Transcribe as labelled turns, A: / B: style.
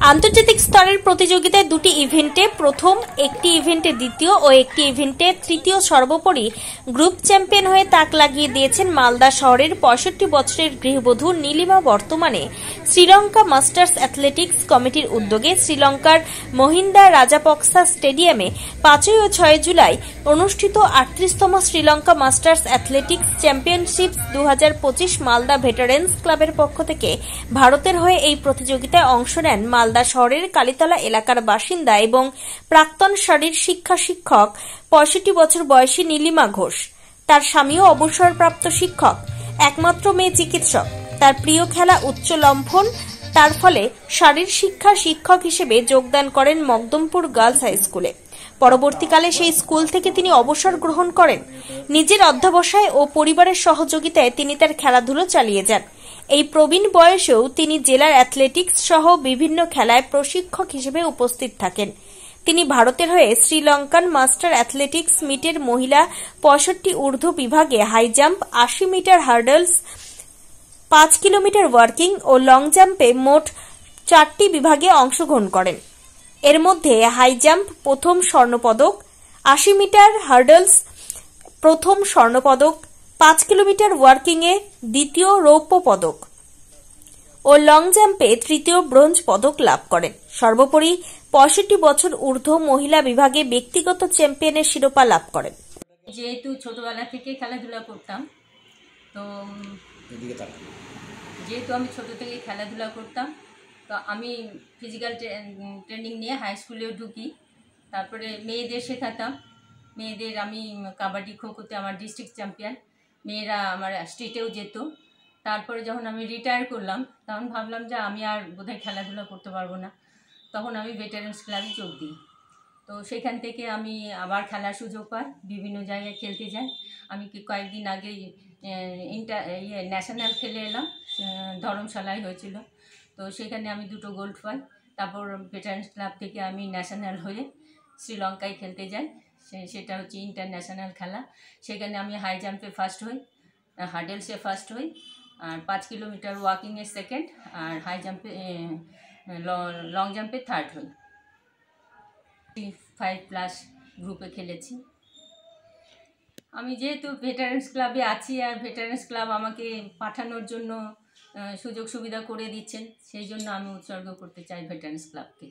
A: আন্তর্জাতিক স্তরের প্রতিযোগিতায় দুটি ইভেন্টে প্রথম, একটি ইভেন্টে দ্বিতীয় ও একটি ইভেন্টে তৃতীয়, সর্বোপরি গ্রুপ চ্যাম্পিয়ন হয়ে তাক লাগিয়ে দিয়েছেন মালদা শহরের ৬৫ বছরের গৃহবধূ নীলিমা। বর্তমানে শ্রীলঙ্কা মাস্টার্স অ্যাথলেটিক্স কমিটির উদ্যোগে শ্রীলঙ্কার মহিন্দা রাজাপক্সা স্টেডিয়ামে ৫ ও ৬ জুলাই অনুষ্ঠিত ৩৮তম Sri Lanka masters athletics championship ২০২৫ Malda veterans ক্লাবের পক্ষ থেকে ভারতের হয়ে এই প্রতিযোগিতায় অংশ নেন মালদা শহরের কালীতলা এলাকার বাসিন্দা এবং প্রাক্তন শারীর শিক্ষা শিক্ষক ৬৫ বছর বয়সী নীলিমা ঘোষ। তার স্বামীও অবসরপ্রাপ্ত শিক্ষক, একমাত্র মেয়ে চিকিৎসক। তার প্রিয় খেলা উচ্চ লম্ফন। তার ফলে শারীর শিক্ষা শিক্ষক হিসেবে যোগদান করেন মকদমপুর গার্লস হাই স্কুলে। পরবর্তীকালে সেই স্কুল থেকে তিনি অবসর গ্রহণ করেন। নিজের অধ্যবসায় ও পরিবারের সহযোগিতায় তিনি তার খেলাধুলো চালিয়ে যান। এই প্রবীণ বয়সেও তিনি জেলার অ্যাথলেটিক্স সহ বিভিন্ন খেলায় প্রশিক্ষক হিসেবে উপস্থিত থাকেন। তিনি ভারতের হয়ে শ্রীলঙ্কান মাস্টার অ্যাথলেটিক্স মিটের মহিলা ৬৫ ঊর্ধ্ব বিভাগে high jump, ৮০ metre hurdles, ৫ kilometre working ও লং জাম্পে মোট ৪টি বিভাগে অংশগ্রহণ করেন। এর মধ্যে হাই জাম্প প্রথম স্বর্ণপদক, ৮০ মিটার হার্ডলস প্রথম স্বর্ণপদক, ৫ কিলোমিটার ওয়ার্কিংয়ে দ্বিতীয় রৌপ্য পদক ও লং জাম্পে তৃতীয় ব্রোঞ্জ পদক লাভ করেন। সর্বোপরি ৬৫ বছর ঊর্ধ্ব মহিলা বিভাগে ব্যক্তিগত চ্যাম্পিয়নের শিরোপা লাভ করেন।
B: যেহেতু ছোটবেলা থেকে খেলাধুলা করতাম, তো যেহেতু আমি ছোট থেকে খেলাধুলা করতাম, তো আমি ফিজিক্যাল ট্রেনিং নিয়ে হাই স্কুলেও ঢুকি। তারপরে মেয়েদের শেখাতাম। মেয়েদের আমি কাবাডি, খোখোতে আমার ডিস্ট্রিক্ট চ্যাম্পিয়ন, মেয়েরা আমার স্টেটেও যেত। তারপরে যখন আমি রিটায়ার করলাম, তখন ভাবলাম যে আমি আর বোধহয় খেলাধুলা করতে পারবো না। তখন আমি ভেটারেন্স ক্লাবে যোগ দিই। তো সেখান থেকে আমি আবার খেলার সুযোগ পাই, বিভিন্ন জায়গায় খেলতে যাই। আমি কয়েকদিন আগে ন্যাশনাল খেলে এলাম, ধর্মশালায় হয়েছিল। তো সেখানে আমি 2টো গোল্ড পাই। তারপর ভেটারেন্স ক্লাব থেকে আমি ন্যাশনাল হয়ে শ্রীলঙ্কায় খেলতে যাই। সেটা হচ্ছে ইন্টারন্যাশনাল খেলা। সেখানে আমি হাই জাম্পে ফার্স্ট হই, হার্ডেলসে ফার্স্ট হই, আর ৫ কিলোমিটার ওয়াকিংয়ে সেকেন্ড, আর হাই জাম্পে লং জাম্পে থার্ড হই। 5+ গ্রুপে খেলেছি। আমি যেহেতু ভেটারেন্স ক্লাবে আছি আর ভেটারেন্স ক্লাব আমাকে পাঠানোর জন্য সুযোগ সুবিধা করে দিচ্ছেন, সেই জন্য আমি উৎসর্গ করতে চাই ভেটারেন্স ক্লাবকে।